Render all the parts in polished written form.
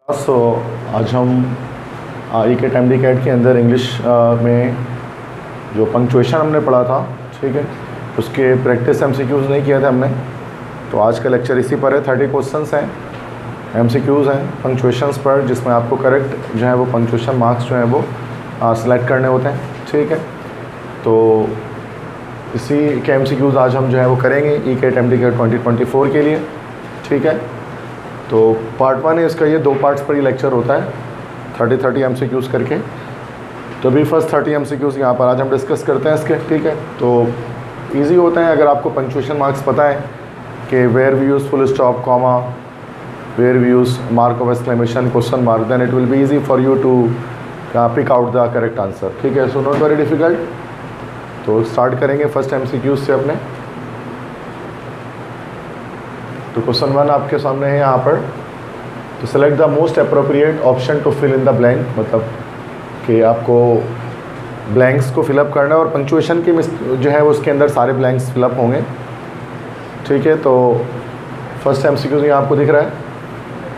सो आज हम ई के टाइम डी कैट के अंदर इंग्लिश में जो पंक्चुएशन हमने पढ़ा था, ठीक है, उसके प्रैक्टिस एमसीक्यूज़ नहीं किए थे हमने। तो आज का लेक्चर इसी पर है। 30 क्वेश्चंस हैं, एमसीक्यूज़ हैं पंक्चुएशंस पर, जिसमें आपको करेक्ट जो है वो पंक्चुएशन मार्क्स जो हैं वो सेलेक्ट करने होते हैं, ठीक है। तो इसी के एमसीक्यूज़ आज हम जो है वो करेंगे ई के टाइम डी कैट 2024 के लिए, ठीक है। तो पार्ट 1 है इसका, ये 2 पार्ट्स पर ही लेक्चर होता है, 30 एमसीक्यूज़ करके। तो भी फर्स्ट 30 एमसीक्यूज़ यहाँ पर आज हम डिस्कस करते हैं इसके, ठीक है। तो इजी होते हैं अगर आपको पंक्चुएशन मार्क्स पता है कि where we use full stop, comma, where we use mark of exclamation, question mark, then it will be easy for you to pick out the correct answer, ठीक है। So not very difficult. तो start करेंगे first MCQs से अपने। तो question 1 आपके सामने है यहाँ पर। तो select the most appropriate option to fill in the blank, मतलब कि आपको ब्लैंक्स को फिलअप करना है और पंक्चुएशन की जो है उसके अंदर सारे ब्लैंक्स फिलअप होंगे, ठीक है। तो फर्स्ट एमसीक्यू यहाँ आपको दिख रहा है,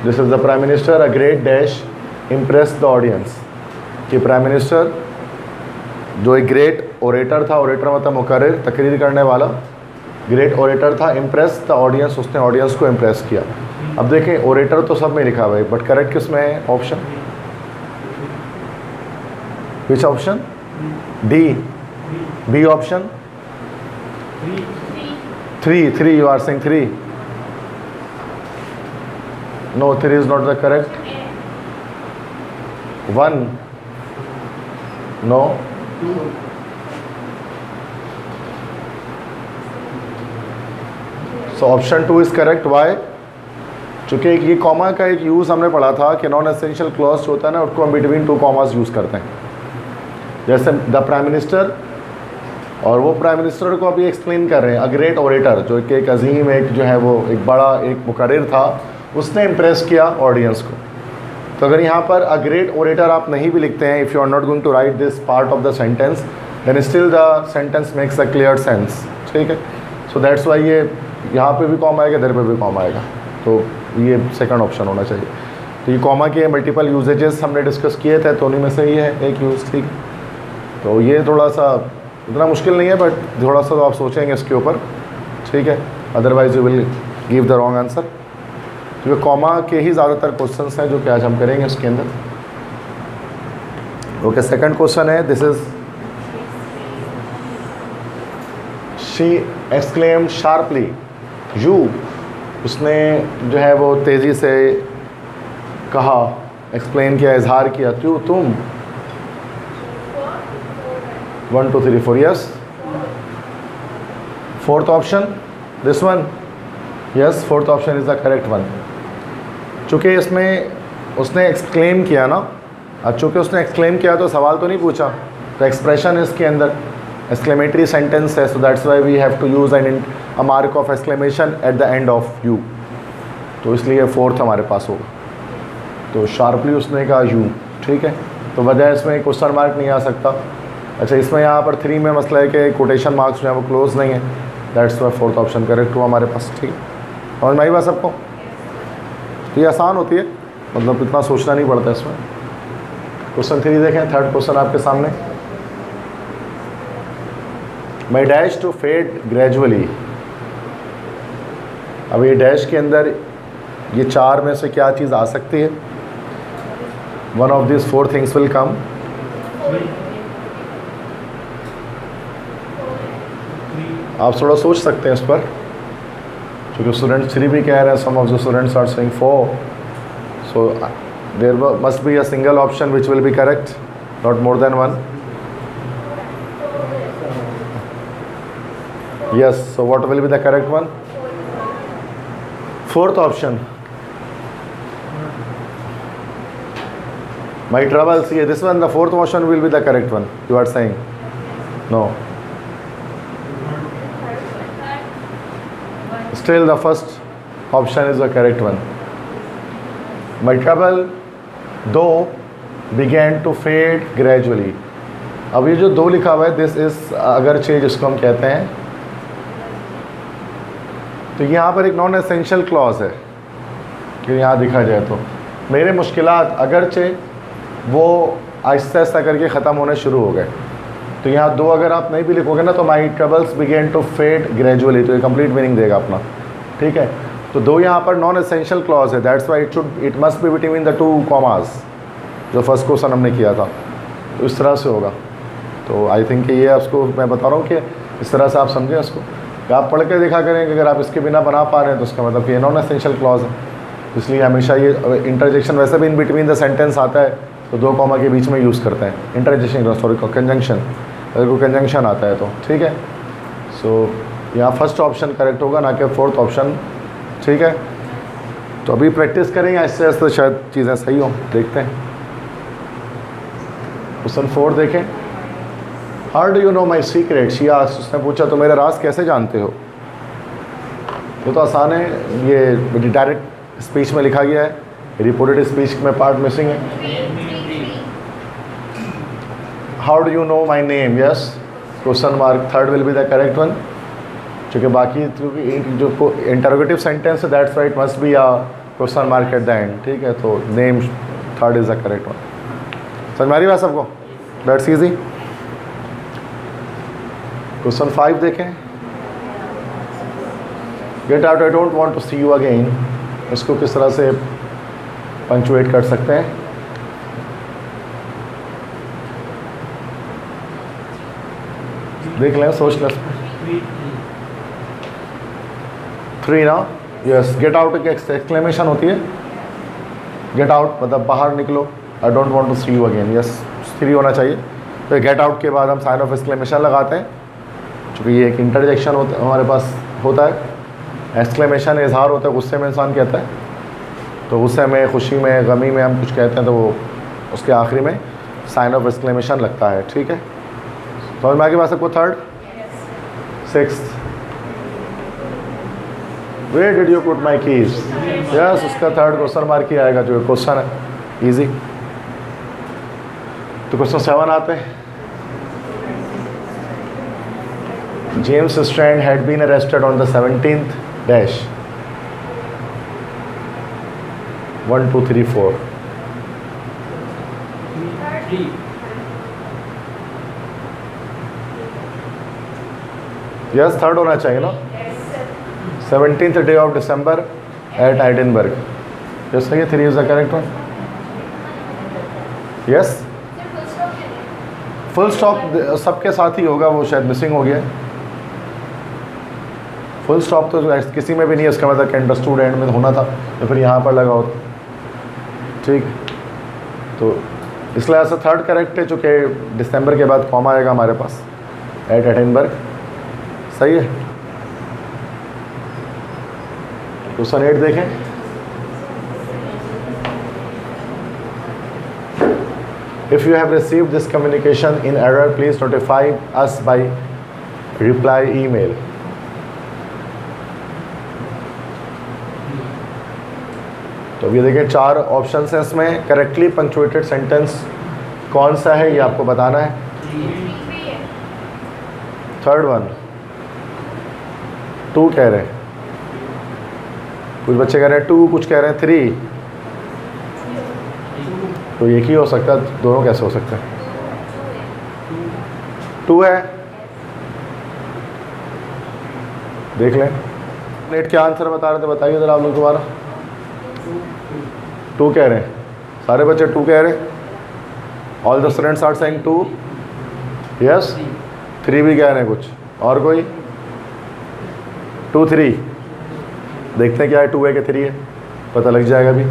this is the prime minister a great dash impress the audience. कि प्राइम मिनिस्टर जो एक ग्रेट ओरेटर था, ओरेटर मतलब मुकर्रिर, तकरीर करने वाला, ग्रेट ओरेटर था, इम्प्रेस द ऑडियंस, उसने ऑडियंस को इम्प्रेस किया। अब देखें ओरेटर तो सब में लिखा हुआ है, बट करेक्ट किस में है option? Which option? D, B option 3 you are saying 3? No, 3 is not the correct. 1, no, so option 2 is correct. Why? चूँकि ये कॉमा का एक यूज़ हमने पढ़ा था कि नॉन एसेंशियल क्लॉज होता है ना, उसको हम बिटवीन 2 कॉमास यूज़ करते हैं। जैसे द प्राइम मिनिस्टर, और वो प्राइम मिनिस्टर को अभी एक्सप्लेन कर रहे हैं, अ ग्रेट ओरेटर, जो कि एक अजीम, एक जो है वो एक बड़ा एक मुकर्रिर था, उसने इम्प्रेस किया ऑडियंस को। तो अगर यहाँ पर अ ग्रेट ओरेटर आप नहीं भी लिखते हैं, if you are not going to write this part of the sentence, then still the sentence makes a clear sense, ठीक है। सो दैट्स वाई ये यहाँ पे भी कॉमा आएगा, इधर पे भी कॉमा आएगा, तो ये सेकंड ऑप्शन होना चाहिए। तो ये कॉमा के मल्टीपल यूजेजेस हमने डिस्कस किए थे, तो उन्हीं में से ही है एक यूज़, ठीक। तो ये थोड़ा सा इतना मुश्किल नहीं है, बट थोड़ा सा तो आप सोचेंगे इसके ऊपर, ठीक है, otherwise you will give the wrong answer. तो ये कॉमा के ही ज़्यादातर क्वेश्चंस हैं जो कि आज हम करेंगे उसके अंदर। ओके, सेकंड क्वेश्चन है, this is she exclaimed sharply, you, उसने जो है वो तेज़ी से कहा, एक्सप्लेन किया, इजहार किया, तुम। 1 2 3 4, yes. Fourth option, this one, yes, fourth option is the correct one. चूँकि इसमें उसने एक्सक्लेम किया ना, अब चूँकि उसने एक्सक्लेम किया तो सवाल तो नहीं पूछा, तो एक्सप्रेशन इसके अंदर एक्सक्लेमेटरी सेंटेंस है, so that's why we have to use a mark of exclamation at the end of you. तो इसलिए फोर्थ हमारे पास होगा। तो शार्पली उसने कहा यू, ठीक है, तो वजह इसमें क्वेश्चन मार्क नहीं आ सकता। अच्छा, इसमें यहाँ पर 3 में मसला है कि कोटेशन मार्क्स जो है वो क्लोज नहीं है, that's why fourth option correct हुआ हमारे पास, ठीक है। समझ में आई बात सबको? तो ये आसान होती है, मतलब इतना सोचना नहीं पड़ता इसमें। क्वेश्चन 3 देखें, थर्ड क्वेश्चन आपके सामने। My dash to fade gradually. अब ये डैश के अंदर ये 4 में से क्या चीज़ आ सकती है? One of this 4 things will come. आप थोड़ा सोच सकते हैं इस पर, क्योंकि स्टूडेंट्स 3 भी कह रहे हैं, some of the students are saying 4, so there must be a single option which will be correct, not more than 1। yes, so what will be the correct one? Fourth option, my trouble. See, this one, the fourth option will be the correct one, you are saying? No, still the first option is the correct one. My trouble though began to fade gradually. अब ये जो 2 लिखा हुआ है, this is अगरचे जिसको हम कहते हैं, तो यहाँ पर एक नॉन एसेंशियल क्लॉज है कि यहाँ दिखा जाए तो मेरे मुश्किलात अगरचे वो आहिस्ता आहिस्ता करके ख़त्म होने शुरू हो गए। तो यहाँ दो अगर आप नहीं भी लिखोगे ना तो my troubles begin to fade gradually, तो ये कंप्लीट मीनिंग देगा अपना, ठीक है। तो दो यहाँ पर नॉन एसेंशियल क्लॉज है, that's why it must be between the two commas, जो फर्स्ट क्वेश्चन हमने किया था, तो इस तरह से होगा। तो आई थिंक ये आपको मैं बता रहा हूँ कि इस तरह से आप समझें उसको, कि आप पढ़ के देखा करेंगे, अगर आप इसके बिना बना पा रहे हैं तो उसका मतलब कि ये नॉन एसेंशियल क्लॉज है। इसलिए हमेशा ये इंटरजेक्शन वैसे भी इन बिटवीन द सेंटेंस आता है तो दो कॉमा के बीच में यूज़ करते हैं इंटरजेक्शन, सॉरी कंजंक्शन, अगर कोई कंजंक्शन आता है तो, ठीक है। सो यहाँ फर्स्ट ऑप्शन करेक्ट होगा, ना कि फोर्थ ऑप्शन, ठीक है। तो अभी प्रैक्टिस करेंगे आहिस्ते आहिस्ते, शायद चीज़ें सही हो, देखते हैं। क्वेश्चन 4 देखें। How do you know my secret, she asked, उसने पूछा तो मेरा राज कैसे जानते हो। ये तो आसान है, ये डायरेक्ट स्पीच में लिखा गया है, रिपोर्टेड स्पीच में पार्ट मिसिंग है। How do you know my name, yes, question mark, third will be the correct one, क्योंकि बाकी जो इंटरोगेटिव सेंटेंस है that's why it must be a question mark at the and, ठीक है। तो name third is the correct one. समझ में आ रही बात सबको, दैट्स इजी। क्वेश्चन 5 देखें। Get out, I don't want to see you again, इसको किस तरह से पंक्चुएट कर सकते हैं। देख लें, सोच लें। 3 ना, यस, गेट आउट की एक्सक्लेमेशन होती है, गेट आउट मतलब बाहर निकलो, I don't want to see you again, yes 3 होना चाहिए। तो गेट आउट के बाद हम साइन ऑफ एक्सक्लेमेशन लगाते हैं, क्योंकि ये एक इंटरजेक्शन होता हमारे पास होता है। एक्सक्लेमेशन इजहार होता है, गुस्से में इंसान कहता है, तो गुस्से में, खुशी में, गमी में हम कुछ कहते हैं तो वो उसके आखिरी में साइन ऑफ एक्सक्लेमेशन लगता है, ठीक है। समझ में आगे बात सबको। Third, 6th, where did you put my keys, yes, उसका थर्ड क्वेश्चन मार्क ही आएगा, जो क्वेश्चन है इजी। तो क्वेश्चन 7 आते हैं। James Strand had been arrested on the 17th dash 1 2 3 4, yes third होना चाहिए ना। 17th day of December at Edinburgh, yes सही है, 3 is the correct one, yes. Full stop सबके साथ ही होगा, वो शायद मिसिंग हो गया। फुल स्टॉप तो किसी में भी नहीं है, इसका मतलब कैन स्टूडेंट में होना था, तो फिर यहाँ पर लगा होता, ठीक। तो इसलिए ऐसा थर्ड करेक्ट है, चूँकि दिसंबर के बाद कॉमा आएगा हमारे पास, एट एडिनबर्ग, सही है। क्वेश्चन 8 देखें। If you have received this communication in error, please notify us by reply email. तो अभी देखिए 4 ऑप्शंस हैं इसमें, करेक्टली पंक्चुएटेड सेंटेंस कौन सा है ये आपको बताना है। थर्ड वन 2 कह रहे हैं, कुछ बच्चे कह रहे हैं 2, कुछ कह रहे हैं 3, तो एक ही हो सकता है, दोनों कैसे हो सकते हैं। 2 है, देख लें। नेट क्या आंसर बता रहे थे, बताइए ज़रा आप लोग दोबारा। 2 कह रहे हैं, सारे बच्चे 2 कह रहे हैं, all the students are saying 2, yes. 3 भी कह रहे हैं कुछ, और कोई 2 3, देखते हैं क्या है, 2 है कि 3 है, पता लग जाएगा अभी।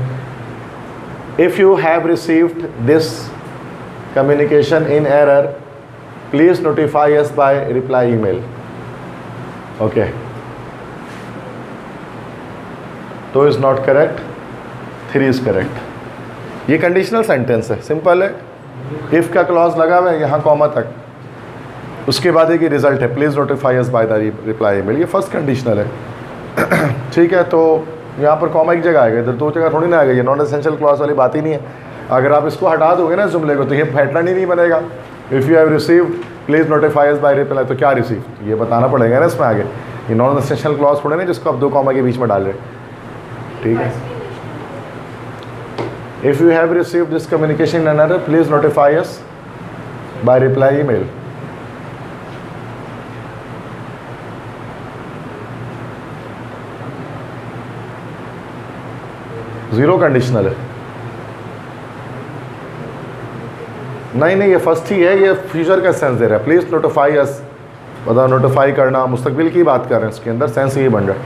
If you have received this communication in error, please notify us by reply email. Okay. 2 is not correct, 3 is correct. ये कंडीशनल सेंटेंस है, सिंपल है। इफ़ का क्लॉज लगा हुआ है यहाँ कॉमा तक, उसके बाद एक रिजल्ट है, please notify us by the reply email, ये फर्स्ट कंडीशनल है। ठीक है, तो यहाँ पर कॉमा एक जगह आएगा, इधर 2 जगह थोड़ी ना आएगा, ये नॉन एसेंशियल क्लॉज वाली बात ही नहीं है। अगर आप इसको हटा दोगे ना जुमले को, तो ये पैटर्न ही नहीं बनेगा। If you have received please notify us by reply, तो क्या रिसीव, ये बताना पड़ेगा ना इसमें आगे। ये नॉन एसेंशियल क्लॉज थोड़े ना जिसको आप 2 कॉमा के बीच में डाल रहे हैं। ठीक है, If you have received this communication in an error, please notify us by reply email. Zero conditional है, नहीं ये फर्स्ट ही है, ये फ्यूचर का सेंस दे रहा है। प्लीज़ नोटिफाई अस, मतलब नोटिफाई करना, मुस्तकबिल की बात कर रहे हैं, इसके अंदर सेंस यही बन रहा है।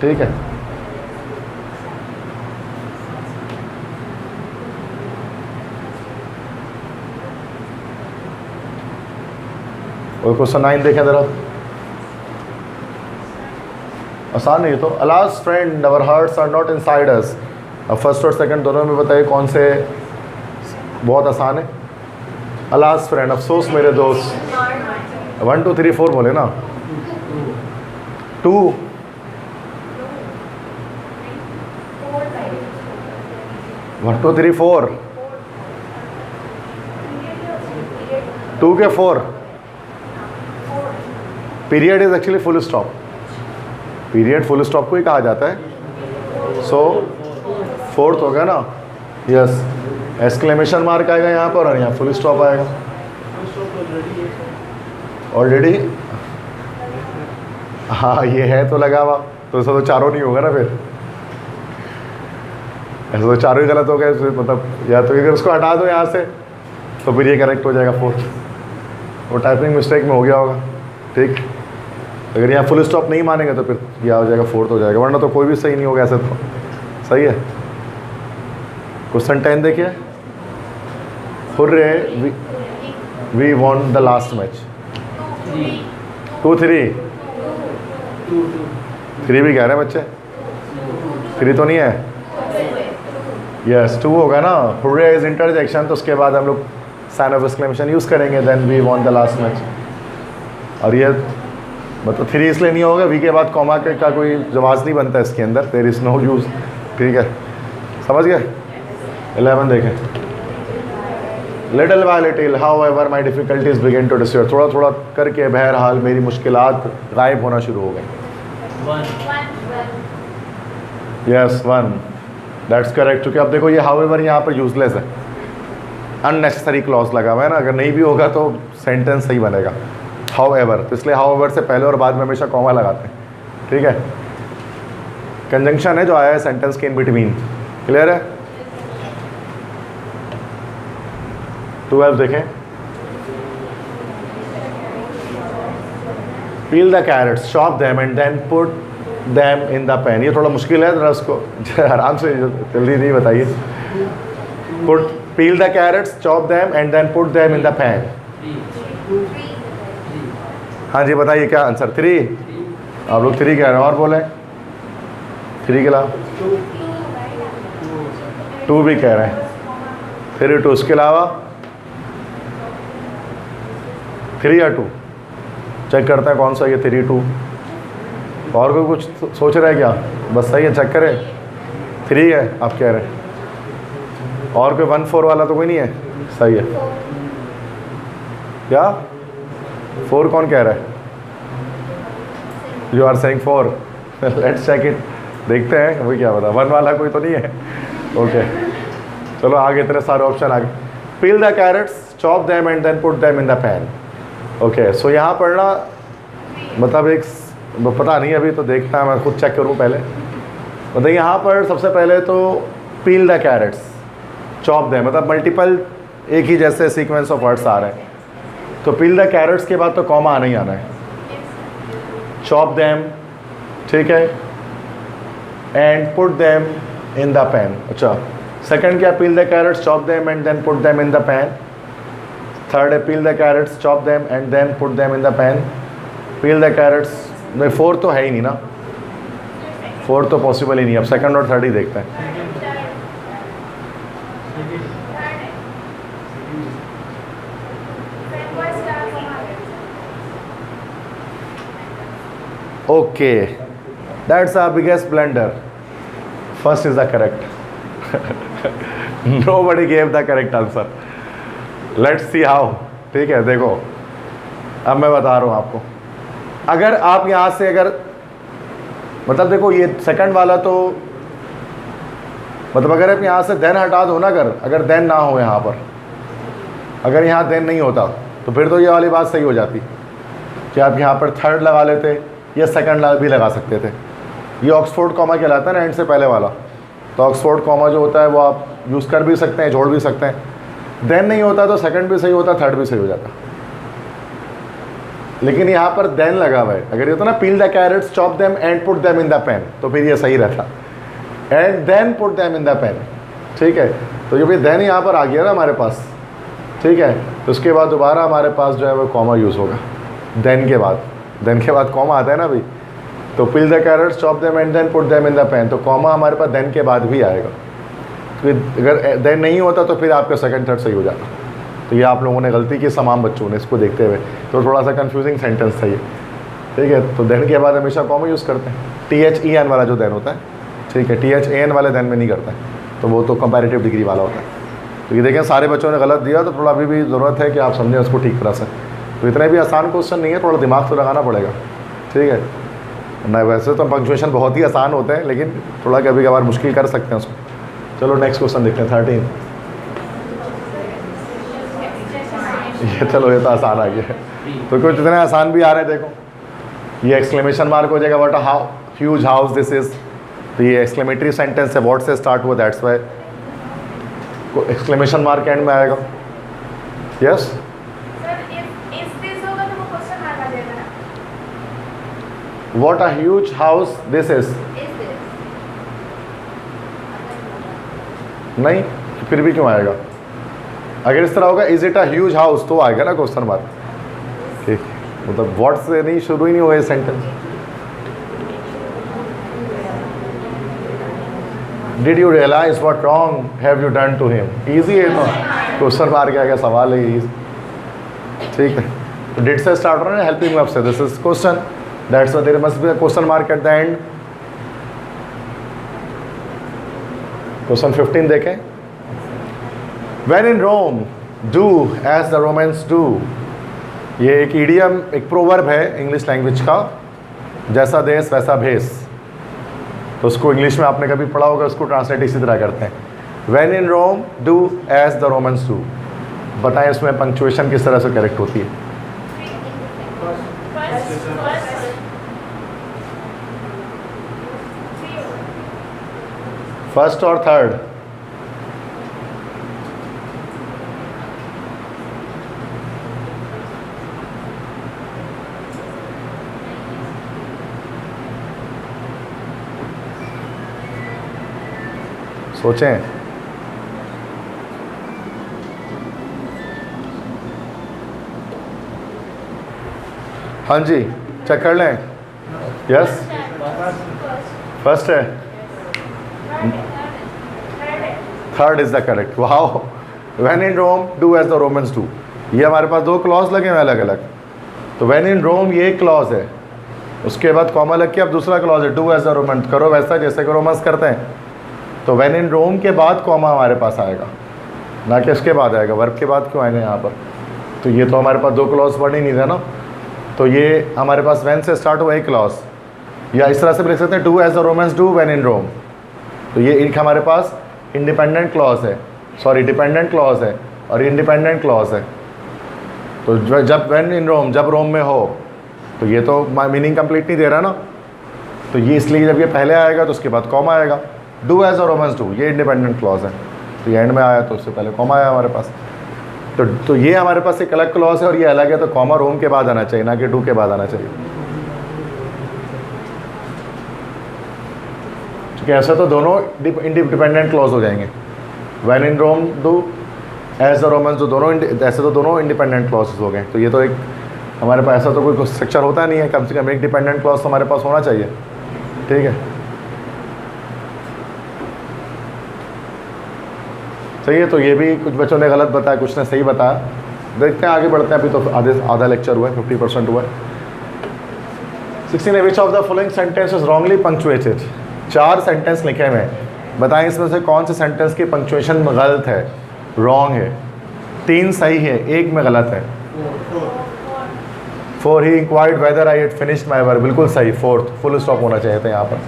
ठीक है, और क्वेश्चन 9 देखें ज़रा, आसान है ये तो। Alas friend our hearts are not inside us. अब फर्स्ट और सेकंड दोनों में बताइए कौन से बहुत आसान है। अलास फ्रेंड, अफसोस मेरे दोस्त। 1 2 3 4 बोले ना, 2 1 2 3 4, 2 के 4। Period is actually full stop, period full stop को ही कहा जाता है। सो फोर्थ होगा ना, यस, एक्सक्लेमेशन मार्क आएगा यहाँ पर और यहाँ फुल स्टॉप आएगा। ऑलरेडी हाँ ये है तो लगा हुआ, तो ऐसा तो चारों नहीं होगा ना, फिर ऐसा तो चारों ही गलत हो गए, मतलब या तो अगर उसको हटा दो यहाँ से तो फिर ये करेक्ट हो जाएगा फोर्थ, वो टाइपिंग मिस्टेक में हो गया होगा। ठीक, अगर यहाँ फुल स्टॉप नहीं मानेंगे तो फिर यह हो जाएगा फोर्थ हो जाएगा, वरना तो कोई भी सही नहीं होगा ऐसे तो। सही है। क्वेश्चन 10 देखिए, hurray we won the last match. 2 3 3 भी कह रहे हैं बच्चे, 3 तो नहीं है, यस 2 होगा ना। हुर्रे इज इंटरजेक्शन, तो उसके बाद हम लोग साइन ऑफ एक्सक्लेमेशन यूज़ करेंगे, then we won the last match. और ये मतलब 3 इसलिए नहीं होगा, वी के बाद कॉमा का कोई जवाब नहीं बनता इसके अंदर, देयर इज़ नो यूज़। ठीक है, समझ गए। 11 देखें, little by little however my difficulties begin to disappear. थोड़ा थोड़ा करके बहरहाल मेरी मुश्किलात गायब होना शुरू हो गई। Yes 1, that's correct. क्योंकि अब देखो ये हाउ एवर यहाँ पर यूजलेस है, अननेसेसरी क्लॉज लगा हुआ है ना, अगर नहीं भी होगा तो सेंटेंस सही बनेगा। हाउ एवर, तो इसलिए हाउ एवर से पहले और बाद में हमेशा कॉमा लगाते हैं। ठीक है, कंजंक्शन है जो आया है सेंटेंस के इन बिटवीन। क्लियर है। 12 देखें, peel the carrots, chop them and then put them in the pan. ये थोड़ा मुश्किल है, जरा उसको आराम से जल्दी नहीं बताइए। Put peel the carrots, chop them and then put them in the pan. हाँ जी बताइए क्या आंसर। 3, आप लोग 3 कह रहे हैं, और बोले 3 के अलावा 2 भी कह रहे हैं। 3 2, उसके अलावा 3 या 2 चेक करते हैं कौन सा, ये 3 2। और कोई कुछ सोच रहा है क्या? बस सही है, चेक करें। 3 है आप कह रहे हैं, और कोई 1 4 वाला तो कोई नहीं है? सही है। क्या 4 कौन कह रहा है? You are saying 4। Let's check it, देखते हैं वही क्या बता। 1 वाला कोई तो नहीं है? ओके चलो आगे, इतने सारे ऑप्शन आगे। Peel the carrots, chop them and then put them in the pan. Okay so यहाँ पर ना मतलब एक पता नहीं, अभी तो देखना है, मैं खुद चेक करूँ पहले। मतलब यहाँ पर सबसे पहले तो peel the carrots, chop them, मतलब मल्टीपल एक ही जैसे सीक्वेंस ऑफ वर्ड्स आ रहे हैं, तो पील द कैरेट्स के बाद तो कॉमा आना ही आना है। चॉप देम, ठीक है, and put them in the pan. अच्छा सेकंड क्या? Peel the carrots, chop them and then put them in the pan. Third है peel the carrots, chop them and then put them in the pan. Peel the carrots में 4 तो है ही नहीं ना, 4 तो possible ही नहीं। अब सेकंड और थर्ड ही देखते हैं। Okay that's our biggest blunder. First is the correct. Nobody gave the correct answer. Let's see how. ठीक है देखो, अब मैं बता रहा हूँ आपको। अगर आप यहाँ से अगर मतलब देखो ये सेकंड वाला तो मतलब अगर आप यहाँ से देन हटा दो ना, अगर देन ना हो यहाँ पर, अगर यहाँ देन नहीं होता तो फिर तो ये वाली बात सही हो जाती कि आप यहाँ पर थर्ड लगा लेते या सेकंड भी लगा सकते थे। ये ऑक्सफोर्ड कॉमा कहलाता है ना, एंड से पहले वाला। तो ऑक्सफोर्ड कॉमा जो होता है वो आप यूज़ कर भी सकते हैं, जोड़ भी सकते हैं। देन नहीं होता तो सेकंड भी सही होता, थर्ड भी सही हो जाता। लेकिन यहाँ पर देन लगा हुआ है। अगर ये होता ना peel the carrots, chop them and put them in the pan, तो फिर ये सही रहता, and then put them in the pan. ठीक है, तो जो भी देन यहाँ पर आ गया ना हमारे पास, ठीक है, तो उसके बाद दोबारा हमारे पास जो है वो कॉमा यूज़ होगा देन के बाद कॉमा आता है ना भाई। तो peel the carrots, chop them and then put them in the pan, तो कॉमा हमारे पास देन के बाद भी आएगा। तो अगर देन नहीं होता तो फिर आपका सेकंड थर्ड सही हो जाता। तो ये आप लोगों ने गलती की, तमाम बच्चों ने इसको देखते हुए, तो थोड़ा सा कंफ्यूजिंग सेंटेंस था ये। ठीक है, तो देन के बाद हमेशा कॉमा यूज़ करते हैं। THEN वाला जो देन होता है, ठीक है, THAN वाले देन में नहीं करता है, तो वो तो कंपैरेटिव डिग्री वाला होता है। तो ये देखें सारे बच्चों ने गलत दिया, तो थोड़ा अभी भी ज़रूरत है कि आप समझें उसको ठीक तरह से। तो इतने भी आसान क्वेश्चन नहीं है, थोड़ा दिमाग तो लगाना पड़ेगा। ठीक है ना, वैसे तो पंक्चुएशन बहुत ही आसान होते हैं, लेकिन थोड़ा कभी कभार मुश्किल कर सकते हैं उसको। चलो नेक्स्ट क्वेश्चन देखते हैं 13। ये चलो ये तो आसान आ गया है, तो कुछ इतने आसान भी आ रहे हैं। देखो ये एक्सक्लेमेशन मार्क हो जाएगा, what a how huge house this is. तो ये एक्सक्लेमेटरी सेंटेंस है, व्हाट से स्टार्ट हुआ, that's why exclamation mark and में आएगा। Yes what a huge house this is, नहीं फिर भी क्यों आएगा? अगर इस तरह होगा is it a huge house तो आएगा ना क्वेश्चन मार्क। ठीक, मतलब व्हाट से नहीं, शुरू ही नहीं हुआ ये sentence. Did you realise what wrong have you done to him, easy है तो क्वेश्चन मार्क आएगा, सवाल है easy। ठीक है, तो डिड से स्टार्ट हो रहा है, हेल्पिंग वर्ब से, this is question, that's why there must be a question mark at the end. Question 15 देखें, When in Rome, do as the Romans do। ये एक इडियम, एक प्रोवर्ब है इंग्लिश लैंग्वेज का, जैसा देश वैसा भेस। तो उसको इंग्लिश में आपने कभी पढ़ा होगा, उसको ट्रांसलेट इसी तरह करते हैं, When in Rome, do as the Romans do। बताएं इसमें पंक्चुएशन किस तरह से करेक्ट होती है? फर्स्ट और थर्ड, सोचें। हाँ जी, चेक कर लें। यस फर्स्ट है, third is the correct. Wow, when in Rome do as the Romans do. ये हमारे पास दो क्लॉज लगे हुए अलग अलग। तो व्हेन इन रोम ये क्लॉज है, उसके बाद कॉमा लग के अब दूसरा क्लॉज है, डू एज द रोमन, करो वैसा जैसे कि रोमन्स करते हैं। तो व्हेन इन रोम के बाद कॉमा हमारे पास आएगा, ना कि इसके बाद आएगा। वर्ब के बाद क्यों आएगा यहाँ पर? तो ये तो हमारे पास दो क्लॉज बन ही नहीं था ना। तो ये हमारे पास व्हेन से स्टार्ट हुआ एक क्लॉज, या इस तरह से भी लिख सकते हैं, do as the Romans do when in Rome. तो ये एक हमारे पास इंडिपेंडेंट क्लॉज है, सॉरी डिपेंडेंट क्लॉज है और इंडिपेंडेंट क्लॉज है। तो जब व्हेन इन रोम, जब रोम में हो, तो ये तो मीनिंग कंप्लीट नहीं दे रहा ना। तो ये इसलिए जब ये पहले आएगा तो उसके बाद कॉमा आएगा। Do as the Romans do, ये इंडिपेंडेंट क्लॉज है, तो ये एंड में आया तो उससे पहले कॉमा आया हमारे पास। तो ये हमारे पास एक अलग क्लॉज है और ये अलग है, तो कॉमा रोम के बाद आना चाहिए, ना कि डू के बाद आना चाहिए। ठीक है, ऐसा तो दोनों इंडिपेंडेंट क्लॉज हो जाएंगे। When in Rome do as the Romans do, दोनों ऐसे तो दोनों इंडिपेंडेंट क्लॉजेस हो गए। तो ये तो एक हमारे पास ऐसा तो कोई स्ट्रक्चर होता नहीं है, कम से कम एक डिपेंडेंट क्लॉज तो हमारे पास होना चाहिए। ठीक है, सही है। तो ये भी कुछ बच्चों ने गलत बताया, कुछ ने सही बताया। देखते हैं आगे बढ़ते हैं, अभी तो आधा लेक्चर हुआ है, 50% हुआ है। 16 which of the following sentence is wrongly punctuated. 4 sentence लिखे हुए हैं, बताएं इसमें से कौन से सेंटेंस की पंक्चुएशन गलत है, रॉन्ग है। 3 सही है, 1 में गलत है। For he inquired whether I had finished my work, बिल्कुल सही। 4th फुल स्टॉप होना चाहिए था यहाँ पर।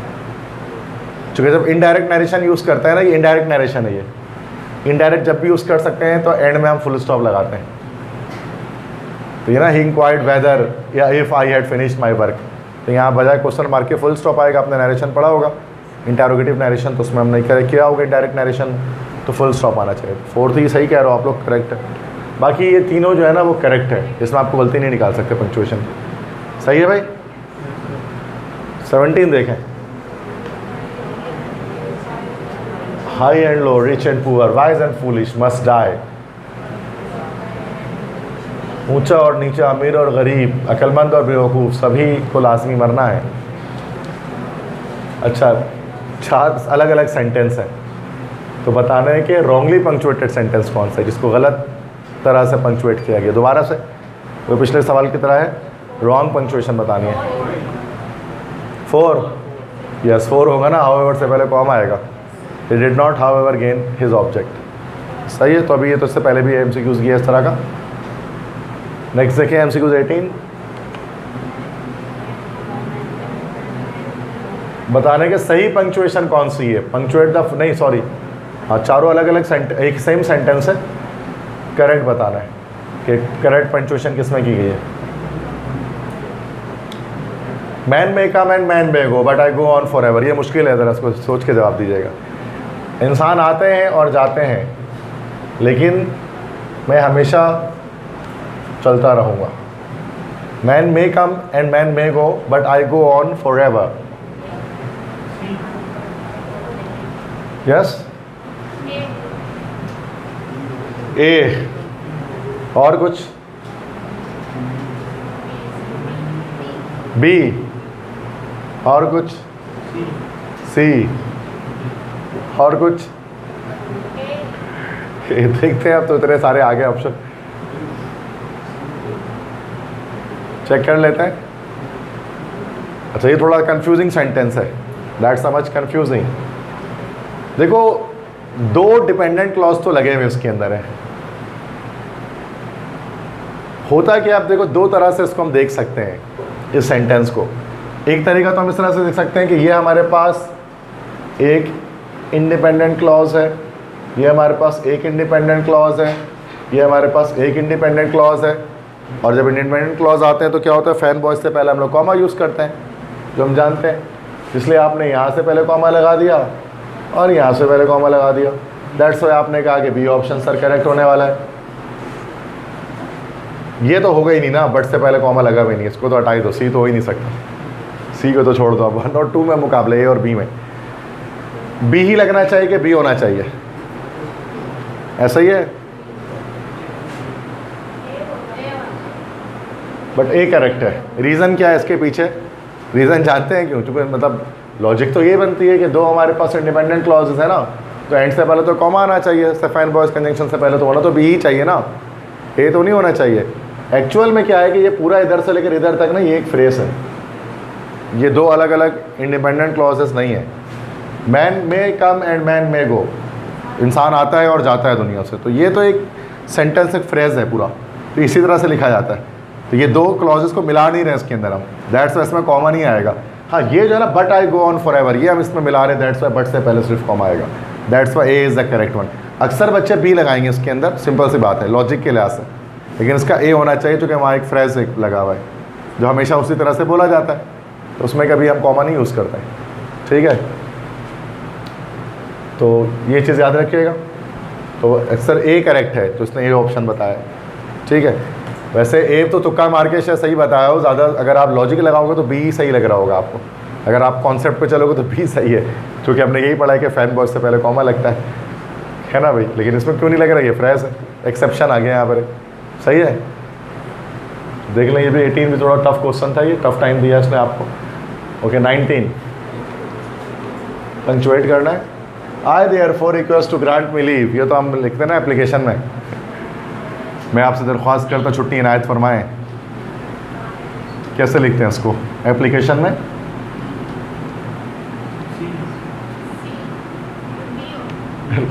क्योंकि जब इनडायरेक्ट नरेशन यूज़ करते हैं ना, ये इनडायरेक्ट नरेशन है, ये इनडायरेक्ट जब भी यूज़ कर सकते हैं तो एंड में हम फुल स्टॉप लगाते हैं। तो ये ना ही इंक्वायर्ड वेदर या if I had finished my work, तो यहाँ बजाय क्वेश्चन मार्क के फुल स्टॉप आएगा। आपने नरेशन पढ़ा होगा इंटरोगेटिव नरेशन, तो उसमें हम नहीं किया होगा इंडायरेक्ट नरेशन, तो फुल स्टॉप आना चाहिए। फोर्थ ही सही कह रहे हो आप लोग, करेक्ट है। बाकी ये तीनों जो है ना वो करेक्ट है, इसमें आपको गलती नहीं निकाल सकते पंक्चुएशन। सही है भाई। 17 देखें, high and low, rich and poor, wise and foolish must die. ऊंचा और नीचा, अमीर और गरीब, अक्लमंद और बेवकूफ़, सभी को लाजमी मरना है। अच्छा, 4 अलग अलग सेंटेंस हैं, तो बताना है कि रॉन्गली पंक्चुएटेड सेंटेंस कौन सा है, जिसको गलत तरह से पंक्चुएट किया गया। दोबारा से वो पिछले सवाल की तरह है, रॉन्ग पंक्चुएशन बतानी है। 4, यस 4 होगा ना, हाउएवर से पहले कॉमा आएगा। He did not however gain his object. सही है। तो अभी ये तो इससे पहले भी एमसीक्यूज़ किया इस तरह का। नेक्स्ट देखिए एमसीक्यूज़ 18, बताने के सही पंक्चुएशन कौन सी है। पंक्चुएट द, नहीं सॉरी, हाँ चारों अलग अलग एक सेम सेंटेंस है, करेक्ट बताना है कि करेक्ट पंक्चुएशन किसमें की गई है। Man may come and man may go but I go on for ever, ये मुश्किल है, ज़रा इसको सोच के जवाब दीजिएगा। इंसान आते हैं और जाते हैं, लेकिन मैं हमेशा चलता रहूँगा। Man may come and man may go but I go on for ever. Yes A, और कुछ बी, और कुछ सी, और कुछ देखते हैं। अब तो इतने सारे आगे ऑप्शन चेक कर लेते हैं। अच्छा, ये थोड़ा कंफ्यूजिंग सेंटेंस है, दैट्स सो मच कंफ्यूजिंग। देखो 2 डिपेंडेंट क्लॉज तो लगे हुए उसके अंदर है। होता है कि आप देखो 2 तरह से इसको हम देख सकते हैं इस सेंटेंस को। एक तरीका तो हम इस तरह से देख सकते हैं कि ये हमारे पास एक इंडिपेंडेंट क्लॉज है, ये हमारे पास एक इंडिपेंडेंट क्लॉज है, ये हमारे पास एक इंडिपेंडेंट क्लॉज है। और जब इंडिपेंडेंट क्लॉज आते हैं तो क्या होता है, फैन बॉयज से पहले हम लोग कॉमा यूज़ करते हैं, जो हम जानते हैं। इसलिए आपने यहाँ से पहले कॉमा लगा दिया और यहाँ से पहले कॉमा लगा दिया। दैट्स वाई आपने कहा कि बी ऑप्शन सर करेक्ट होने वाला है। ये तो होगा ही नहीं ना, बट से पहले कॉमा लगा भी नहीं, इसको तो हटा ही दो, सी तो हो ही नहीं सकता। सी को तो छोड़ दो। अब 1 और 2 में मुकाबले ए और बी में बी ही लगना चाहिए कि बी होना चाहिए, ऐसा ही है। बट ए करेक्ट है। रीज़न क्या है इसके पीछे, रीज़न जानते हैं क्यों? क्योंकि मतलब लॉजिक तो ये बनती है कि 2 हमारे पास इंडिपेंडेंट क्लॉजेस है ना, तो एंड से पहले तो कॉमा आना चाहिए, फैन बॉयज कंजंक्शन से पहले तो होना तो बी ही चाहिए ना, ए तो नहीं होना चाहिए। एक्चुअल में क्या है कि ये पूरा इधर से लेकर इधर तक ना ये एक फ्रेज है, ये 2 अलग अलग इंडिपेंडेंट क्लॉजेस नहीं है। Man may come and man may go, इंसान आता है और जाता है दुनिया से, तो ये तो एक सेंटेंस, एक फ्रेज है पूरा, तो इसी तरह से लिखा जाता है। तो ये 2 क्लॉजेस को मिला नहीं रहे इसके अंदर हम, दैट्स वाई इसमें कॉमा नहीं आएगा। हाँ, ये जो है ना but I go on for ever, ये हम इसमें मिला रहे हैं, दैट्स वाई बट से पहले सिर्फ कॉमा आएगा। That's why A is the correct one. अक्सर बच्चे बी लगाएंगे इसके अंदर, सिंपल सी बात है लॉजिक के लिहाज से, लेकिन इसका ए होना चाहिए क्योंकि वहाँ एक फ्रेज लगा हुआ है जो हमेशा उसी तरह से बोला जाता है, तो उसमें कभी हम कॉमा नहीं यूज़ करते हैं। ठीक है, तो ये चीज़ याद रखिएगा। तो अक्सर ए करेक्ट है, तो इसने ए ऑप्शन बताया। ठीक है, वैसे ए तो तुक्का मार के शायद सही बताया हो, ज़्यादा अगर आप लॉजिक लगाओगे तो बी ही सही लग रहा होगा आपको। अगर आप कॉन्सेप्ट पे चलोगे तो बी सही है, क्योंकि हमने यही पढ़ा है कि फैन बॉयज से पहले कॉमा लगता है ना भाई। लेकिन इसमें क्यों नहीं लग रहा है, ये फ्रेज है, एक्सेप्शन आ गया यहाँ पर। सही है, देख लें। ये भी 18 भी थोड़ा टफ क्वेश्चन था, ये टफ टाइम दिया इसने आपको। ओके 19 पंक्चुएट करना है। I therefore request to grant me leave, ये तो हम लिखते हैं ना एप्लीकेशन में, मैं आपसे दरख्वास्त करता छुट्टी इनायत फरमाएं। कैसे लिखते हैं इसको एप्लीकेशन में?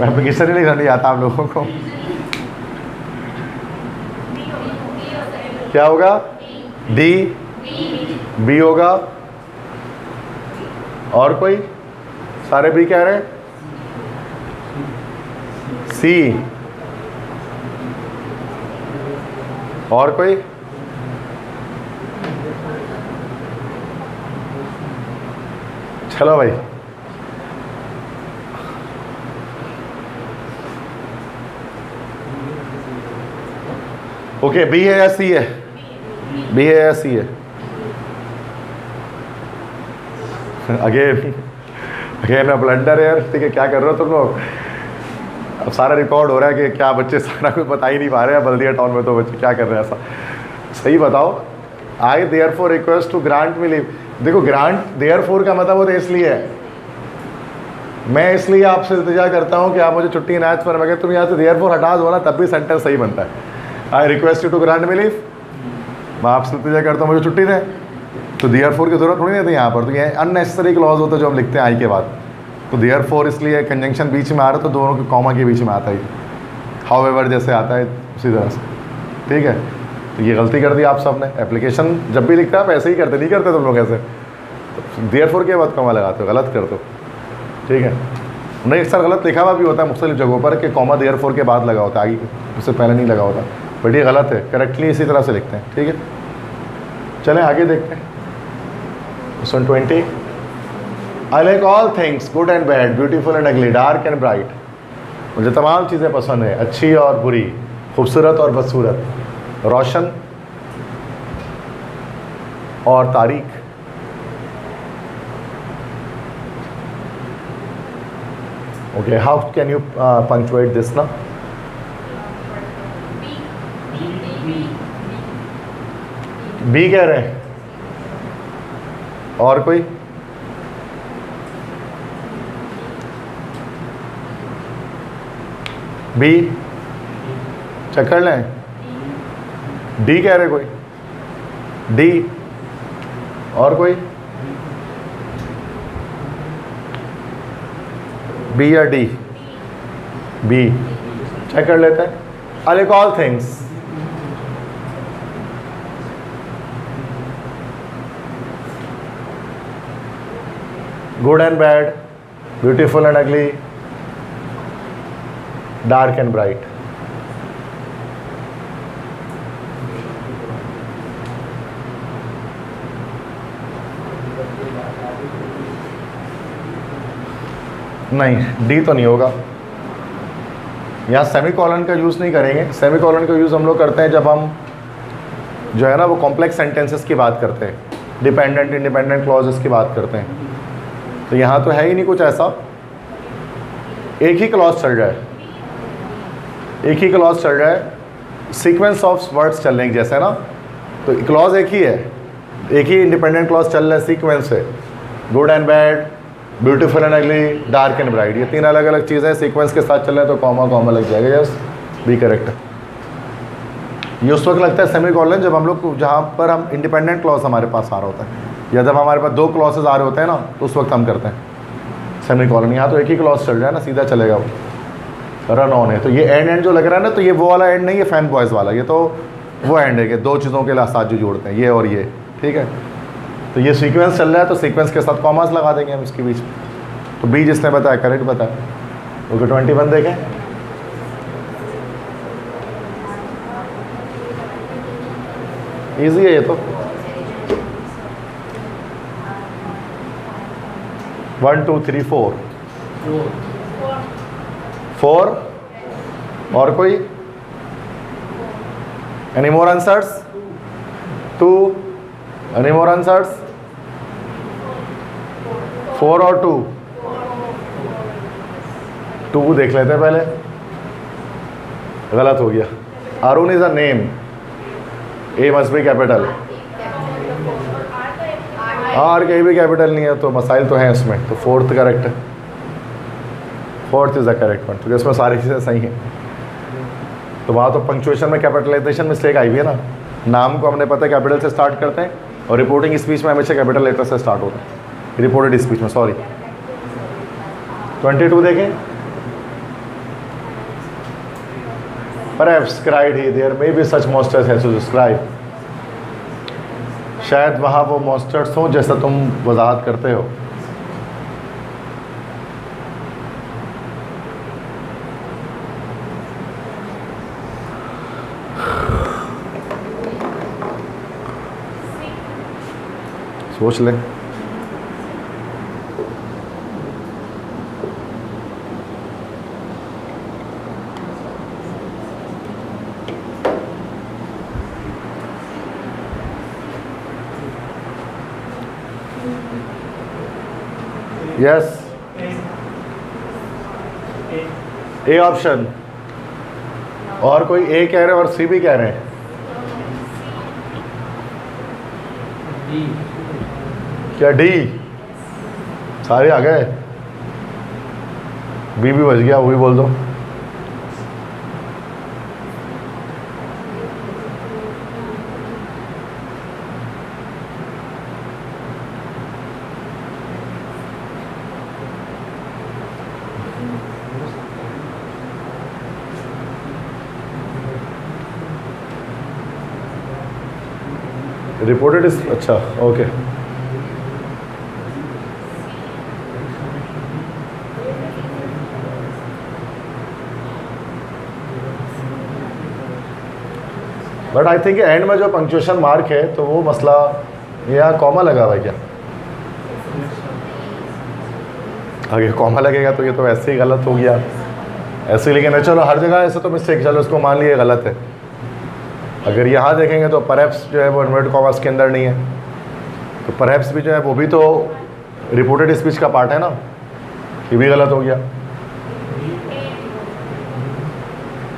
एप्लीकेशन ही लिखना नहीं आता आप लोगों को। क्या होगा? डी, बी होगा, और कोई सारे बी कह रहे हैं, सी। और कोई? चलो भाई, ओके, बी है या सी है? बी है या सी है? अगेन अगेन ब्लंडर है यार। ठीक है, क्या कर रहे हो तुम लोग? अब सारा रिकॉर्ड हो रहा है कि क्या बच्चे सारा कुछ बता ही नहीं पा रहे हैं बल्दिया टाउन में, तो बच्चे क्या कर रहे हैं ऐसा? सही बताओ। I therefore request to grant me leave. देखो, ग्रांट देयर फोर का मतलब वो तो इसलिए है, मैं इसलिए आपसे इल्तिजा करता हूँ कि आप मुझे छुट्टी इनायत फरमाएं। अगर तुम यहाँ से देयर फोर हटा दो ना, तब भी सेंटेंस सही बनता है। I request you to grant me leave, मैं आपसे इल्तिजा करता हूँ मुझे छुट्टी दें, तो देयर फोर की जरूरत थोड़ी नहीं थी यहाँ पर। तो ये अननेसेसरी क्लॉज होता है जो हम लिखते हैं आई के बाद। तो देयर फोर इसलिए कंजंक्शन बीच में आ रहा है, तो दोनों के कॉमा के बीच में आता है, हाउएवर जैसे आता है उसी तरह से। ठीक है, तो ये गलती कर दी आप सब ने। एप्लीकेशन जब भी लिखते हैं आप ऐसे ही करते, नहीं करते तुम लोग ऐसे? देयर फोर के बाद कॉमा लगाते हो, गलत करते हो। ठीक है, नहीं, अक्सर गलत लिखा हुआ भी होता है मुख्तलिफ जगहों पर कि कॉमा देयर फोर के बाद लगा होता है, आगे उससे पहले नहीं लगा होता, बट ये गलत है। करेक्टली इसी तरह से लिखते हैं। ठीक है, चलें आगे देखते हैं। Question 20, I like all things good and bad, beautiful and अगली, डार्क एंड ब्राइट। मुझे तमाम चीज़ें पसंद है, अच्छी और बुरी, खूबसूरत और बदसूरत, रोशन और तारीख। Okay, how can you punctuate this ना? बी कह रहे हैं, और कोई? बी चेक कर लें। डी कह रहे कोई? डी, और कोई? बी या डी? बी चेक कर लेते हैं। I like all things, good and bad, beautiful and ugly, dark and bright. नहीं, डी तो नहीं होगा। यहाँ सेमी कॉलन का यूज़ नहीं करेंगे। सेमी कॉलन का यूज़ हम लोग करते हैं जब हम जो है ना वो कॉम्प्लेक्स सेंटेंसेस की बात करते हैं, डिपेंडेंट इंडिपेंडेंट क्लॉजेस की बात करते हैं। तो यहाँ तो है ही नहीं कुछ ऐसा, एक ही क्लॉज चल रहा है, एक ही क्लॉज चल रहा है, सीक्वेंस ऑफ वर्ड्स चल रहे हैं जैसे ना। तो क्लॉज एक ही है, एक ही इंडिपेंडेंट क्लॉज चल रहा है, सीक्वेंस है। Good and bad, beautiful and अगली, डार्क एंड ब्राइट, ये तीन अलग अलग चीज़ें सीक्वेंस के साथ चल रहे हैं, तो कॉमा कॉमा लग जाएगा। Yes, B correct. ये उस वक्त लगता है सेमी कॉलन जब हम लोग जहाँ पर हम इंडिपेंडेंट क्लॉज हमारे पास आ रहा होता है, या जब हमारे पास दो क्लॉसेज आ रहे होते हैं ना, तो उस वक्त हम करते हैं सेमी कॉलन। यहाँ तो एक ही क्लॉज चल रहा है ना, सीधा चलेगा वो, रन ऑन है। तो ये एंड जो लग रहा है ना, तो ये वो वाला एंड नहीं है फैन बॉयज़ वाला, ये तो वो एंड है कि दो चीज़ों के साथ जो जोड़ते हैं, ये और ये। ठीक है, तो ये सीक्वेंस चल रहा है, तो सीक्वेंस के साथ कॉमास लगा देंगे हम इसके बीच में। तो बी जिसने बताया करेक्ट बताया। ओके, 21 देखें। ईजी है ये तो। 1 2 3 4 4, और कोई? Any more answers? 2, any more answers? 4 और 2? 2 देख लेते हैं पहले, गलत हो गया। Arun is a name, A must be capital. आर कहीं भी कैपिटल नहीं है, तो मसाइल तो हैं इसमें। तो 4th करेक्ट है, 4th is the correct one, क्योंकि इसमें सारी चीज़ें सही हैं। तो वहाँ तो पंक्चुएशन में कैपिटलाइजेशन मिस्टेक आई हुई है ना। नाम को हमने पता है कैपिटल से स्टार्ट करते हैं, और रिपोर्टिंग स्पीच में हमेशा कैपिटल लेटर से स्टार्ट होता है, रिपोर्टेड स्पीच में, सॉरी। 22 देखें। Perhaps cried he, there may be such monsters as you describe. शायद वहाँ वो मॉन्स्टर्स हों जैसा तुम वजाहत करते हो। सोच ले। Yes, A option. और कोई ए कह रहे हैं और सी भी कह रहे हैं। क्या डी? सारे आ गए। बी भी बच गया, वो भी बोल दो। रिपोर्टेड इज अच्छा, okay. But I think and में जो पंक्चुएशन मार्क है तो वो मसला, यहाँ कॉमा लगा हुआ है क्या? आगे कॉमा लगेगा तो ये तो ऐसे ही गलत हो गया। ऐसे ही लेकिन चलो हर जगह ऐसे तो मिस्टेक, चलो इसको मान लिए गलत है। अगर यहाँ देखेंगे तो परहैप्स जो है वो इन्वर्टेड कॉमास के अंदर नहीं है, तो परहैप्स भी जो है वो भी तो रिपोर्टेड स्पीच का पार्ट है ना, ये भी गलत हो गया।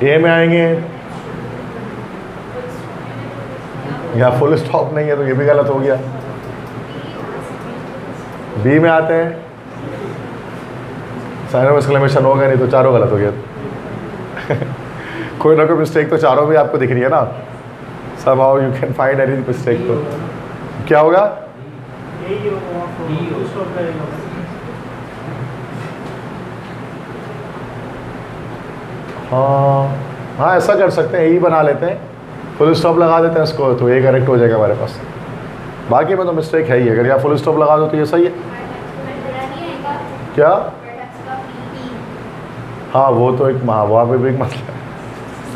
ए में आएंगे, यहाँ फुल स्टॉप नहीं है तो ये भी गलत हो गया। बी में आते हैं, साइन ऑफ एक्सक्लेमेशन होगा नहीं तो चारों गलत हो गया। कोई ना कोई मिस्टेक तो चारों में आपको दिख रही है ना, somehow you can find any mistake। तो क्या होगा? हाँ ऐसा कर सकते हैं, यही बना लेते हैं, फुल स्टॉप लगा देते हैं इसको, तो ये करेक्ट हो जाएगा हमारे पास। बाकी में तो मिस्टेक है ही, अगर यहाँ फुल स्टॉप लगा दो तो ये सही है। क्या? हाँ वो तो एक वहाँ पे भी एक मसला है,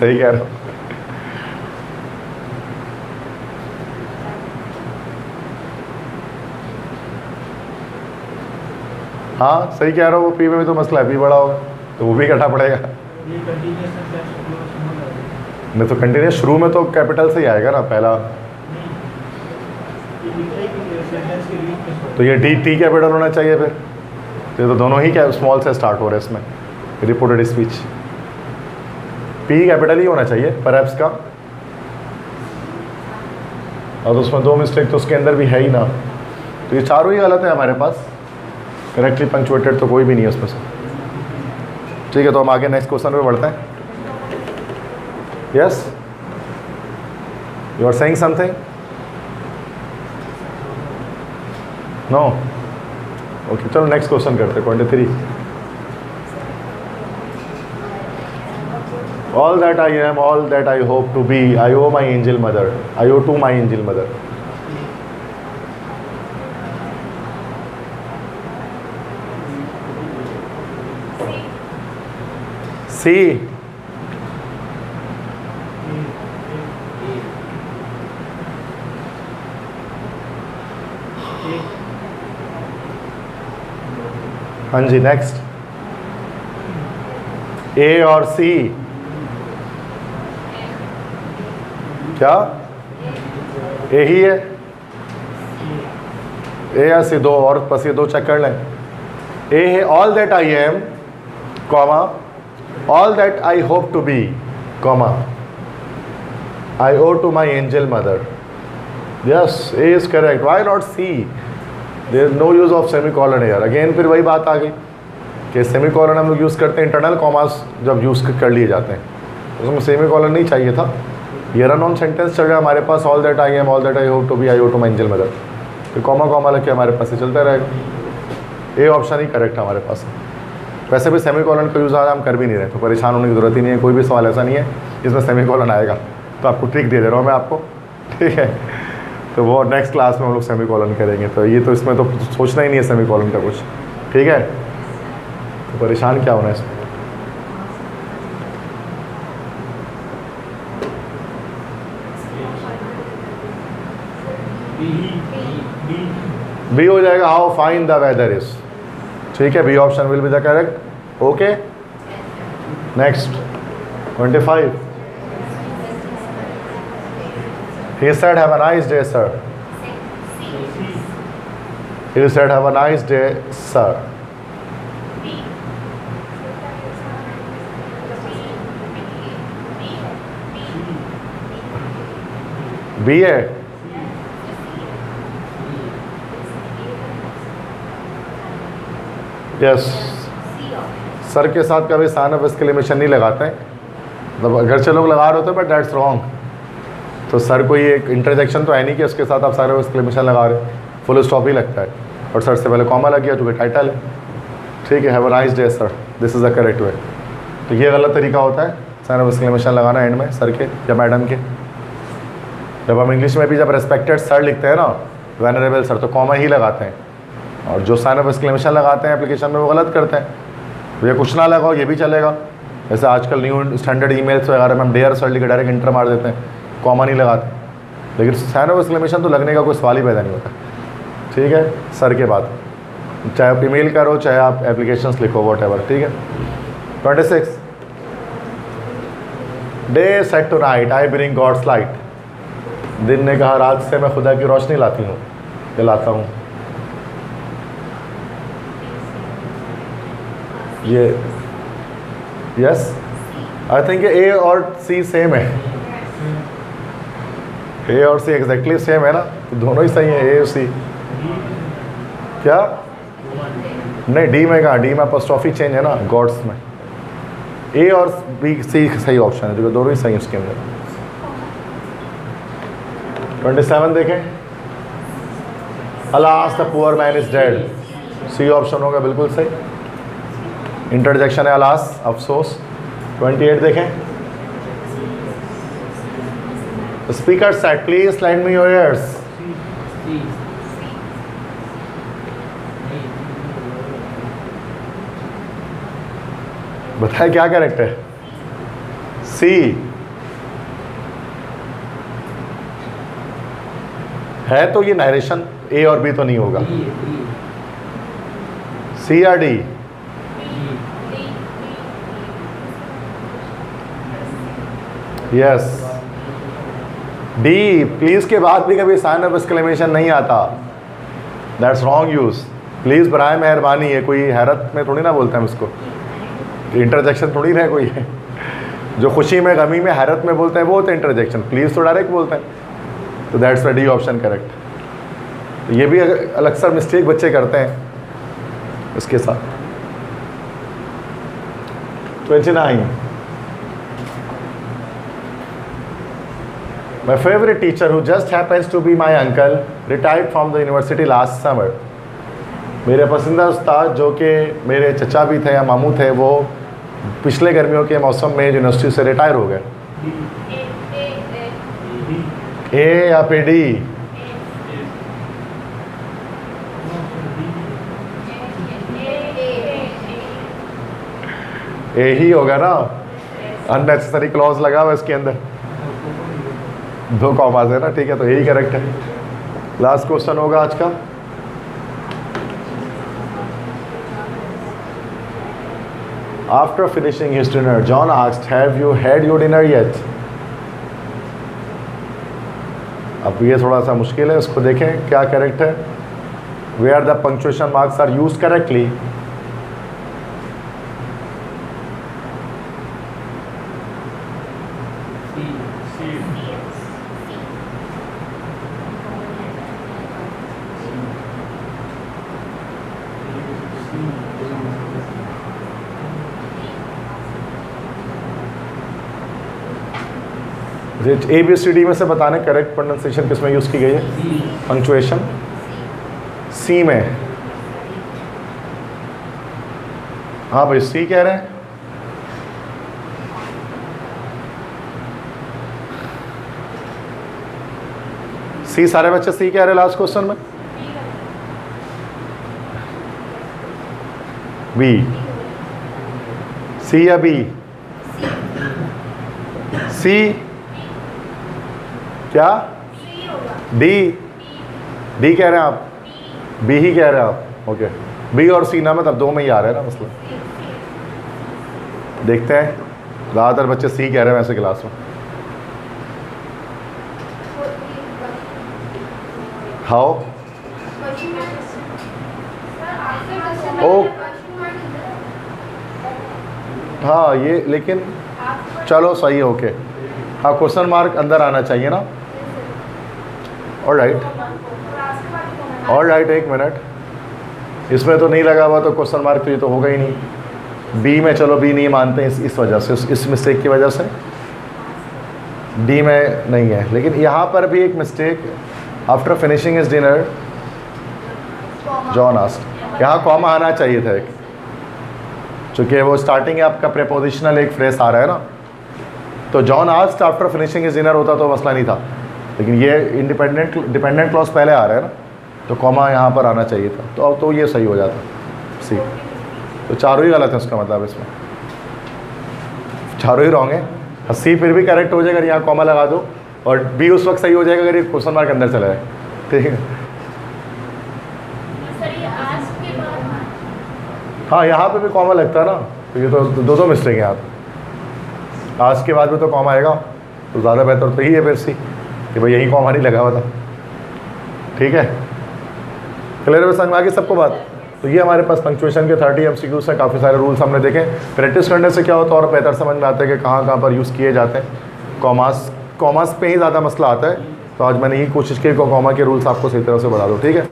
सही कह रहे हो। हाँ सही कह रहा हो, वो पी में भी तो मसला है, पी बड़ा होगा तो वो भी करना पड़ेगा। नहीं तो कंटिन्यूस शुरू में तो कैपिटल से ही आएगा ना पहला, तो ये टी टी कैपिटल होना चाहिए फिर। तो ये तो दोनों ही क्या स्मॉल से स्टार्ट हो रहे हैं इसमें, रिपोर्टेड स्पीच। पी कैपिटल ही होना चाहिए परहैप्स का, और तो उसमें दो मिस्टेक तो उसके अंदर भी है ही ना, तो ये चारों ही गलत है हमारे पास। करेक्टली पंक्चुएटेड तो कोई भी नहीं है उसमें से। ठीक है, तो हम आगे नेक्स्ट क्वेश्चन पे बढ़ते हैं। Yes, you are saying something? No? Okay, चलो नेक्स्ट क्वेश्चन करते हैं। 23, all that I am, all that I hope to be, I owe my angel mother, I owe to my angel mother। सी, हाँ जी next, ए और सी। क्या? ए ही है, ए या सी? दो और बस, ये दो चेक कर लें। ए है all that I M, comma all that I hope to be, comma I owe to my angel mother। Yes, A is correct। Why not C? There is no use of semicolon here। Again फिर वही बात आ गई कि semicolon हम लोग use करते हैं internal commas जब यूज़ कर लिए जाते हैं, उसमें सेमीकोलन नहीं चाहिए था। ये रन ऑन सेंटेंस चल रहा है हमारे पास, all that I am, all that I hope to be, I owe to my angel mother, फिर कॉमा कॉमा लग के हमारे पास से चलता रहेगा। ए ऑप्शन ही करेक्ट है हमारे पास। वैसे भी सेमीकोलन का यूज़ आज हम कर भी नहीं रहे, तो परेशान होने की ज़रूरत ही नहीं है। कोई भी सवाल ऐसा नहीं है जिसमें सेमीकोलन आएगा, तो आपको ट्रिक दे रहा हूँ मैं आपको, ठीक है। तो वो नेक्स्ट क्लास में हम लोग सेमीकोलन करेंगे, तो ये तो इसमें तो सोचना ही नहीं है सेमीकोलन का कुछ, ठीक है। तो परेशान क्या होना है इसमें। बी हो जाएगा how fine the weather is. ठीक है, B option will be the correct. Okay, next 25। He said have a nice day sir. He said have a nice day sir. B है। यस, सर के साथ कभी sign of exclamation नहीं लगाते हैं, मतलब घर से लोग लगा रहे होते हैं, बट दैट्स रॉन्ग। तो सर कोई एक इंटरजेक्शन तो है नहीं कि उसके साथ आप साइन ऑफ एक्सक्लेमेशन लगा रहे हो, फुल स्टॉप ही लगता है, और सर से पहले कॉमा लग गया जो कि टाइटल है। ठीक है, have a nice day sir, this is the correct way. तो ये गलत तरीका होता है साइन ऑफ एक्सक्लेमेशन लगाना एंड में सर के या मैडम के। जब हम इंग्लिश में भी जब रेस्पेक्टेड सर लिखते हैं ना, वेनरेबल सर, तो कॉमा ही लगाते हैं, और जो साइन ऑफ एक्सक्लेमेशन लगाते हैं एप्लीकेशन में वो गलत करते हैं। तो ये कुछ ना लगाओ ये भी चलेगा। जैसे आजकल न्यू स्टैंडर्ड ईमेल्स वगैरह में हम डेयर सर लिख के डायरेक्ट इंटर मार देते हैं, कॉमा नहीं लगाते, लेकिन साइन ऑफ एक्सक्लेमेशन तो लगने का कोई सवाल ही पैदा नहीं होता। ठीक है, सर के बाद चाहे आप ईमेल करो चाहे आप एप्लीकेशंस लिखो, वॉट एवर। ठीक है, 26। Day said to night I bring God's light. दिन ने कहा रात से मैं खुदा की रोशनी लाती हूँ, लाता हूँ। ये यस, आई थिंक ए और सी सेम है। ए और सी एग्जैक्टली सेम है ना, तो दोनों ही सही है, ए और सी। क्या नहीं, डी में कहा, डी में अपोस्ट्रोफी चेंज है ना गॉड्स में। ए और बी सी सही ऑप्शन है, जो दोनों ही सही है उसके अंदर। 27 देखें, alas the poor man is dead. C option होगा बिल्कुल सही, इंटरजेक्शन है अलास, अफसोस। 28 देखें, speaker said please lend me your ears. बताए क्या करेक्ट है? सी है, तो ये नरेशन ए और बी तो नहीं होगा। सी या डी? Yes, D. प्लीज के बाद भी कभी साइन ऑफ एक्सक्लेमेशन नहीं आता, दैट्स रॉन्ग यूज। प्लीज बराए मेहरबानी है, कोई हैरत में थोड़ी ना बोलते हैं इसको, इंटरजेक्शन थोड़ी रहे कोई है। जो खुशी में, गमी में, हैरत में बोलते हैं वो होते हैं इंटरजेक्शन, प्लीज तो डायरेक्ट बोलते हैं। तो that's the D option correct. ये भी अक्सर मिस्टेक बच्चे करते हैं इसके साथ। 29। My favorite teacher who just happens to be my uncle retired from the university last summer. मेरे पसंदीदा उस्ताद जो कि मेरे चचा भी थे या मामू थे, वो पिछले गर्मियों के मौसम में यूनिवर्सिटी से रिटायर हो गए। ए या फिर डी? ए ही होगा ना, अननेसेसरी क्लॉज लगा हुआ इसके अंदर, 2 कॉमास है ना। ठीक है, तो यही करेक्ट है। लास्ट क्वेश्चन होगा आज का। After finishing his dinner John asked have you had your dinner yet. अब ये थोड़ा सा मुश्किल है, उसको देखें क्या करेक्ट है। Where the punctuation marks are use correctly. A B C D में से बताने करेक्ट प्रोनाउंसिएशन किस में यूज़ की गई है? पंक्चुएशन सी में। हाँ भाई, सी कह रहे हैं। सी, सारे बच्चे सी कह रहे हैं लास्ट क्वेश्चन में। बी? सी या बी? सी? क्या? डी? डी कह रहे हैं आप? बी ही कह रहे हैं आप? ओके, बी और सी ना, मतलब दो में ही आ रहा है ना मसला। देखते हैं, ज़्यादातर बच्चे सी कह रहे हैं वैसे क्लास में। हाउ? ओ हाँ, ये लेकिन चलो सही है, ओके। हाँ, क्वेश्चन मार्क अंदर आना चाहिए ना। ऑलराइट, एक मिनट, इसमें तो नहीं लगा हुआ तो क्वेश्चन मार्क तो ये तो होगा ही नहीं। बी में चलो बी नहीं मानते हैं इस वजह से, इस मिस्टेक की वजह से डी में नहीं है। लेकिन यहाँ पर भी एक mistake, after finishing is dinner John asked, यहाँ कॉमा आना चाहिए था एक, चूँकि वो स्टार्टिंग आपका प्रेपोजिशनल एक फ्रेज आ रहा है ना, तो John asked after finishing is dinner होता तो मसला नहीं था। लेकिन ये डिपेंडेंट क्लॉज पहले आ रहा है ना, तो कॉमा यहाँ पर आना चाहिए था, तो अब तो ये सही हो जाता सी। तो चारों ही गलत है उसका मतलब, इसमें चारों ही रॉन्ग है। सी फिर भी करेक्ट हो जाएगा अगर यहाँ कॉमा लगा दो, और बी उस वक्त सही हो जाएगा अगर ये क्वेश्चन मार्क अंदर चला जाए। ठीक है, हाँ यहाँ पे भी कॉमा लगता है ना, तो ये तो दो मिस्टेक है यहाँ पे। आज के बाद में तो कॉमा आएगा तो ज़्यादा बेहतर तो ही है फिर सी, कि भाई यही कॉमा नहीं लगा हुआ था। ठीक है, क्लियर है समझ में आ गई सबको बात? तो ये हमारे पास पंक्चुएशन के 30 MCQs हैं, काफ़ी सारे रूल्स हमने देखे। प्रैक्टिस करने से क्या होता है और बेहतर समझ में आता है कि कहाँ पर यूज़ किए जाते हैं। कॉमास पे ही ज़्यादा मसला आता है, तो आज मैंने यही कोशिश की कि कॉमा के रूल्स आपको सही तरह से बता दो। ठीक है।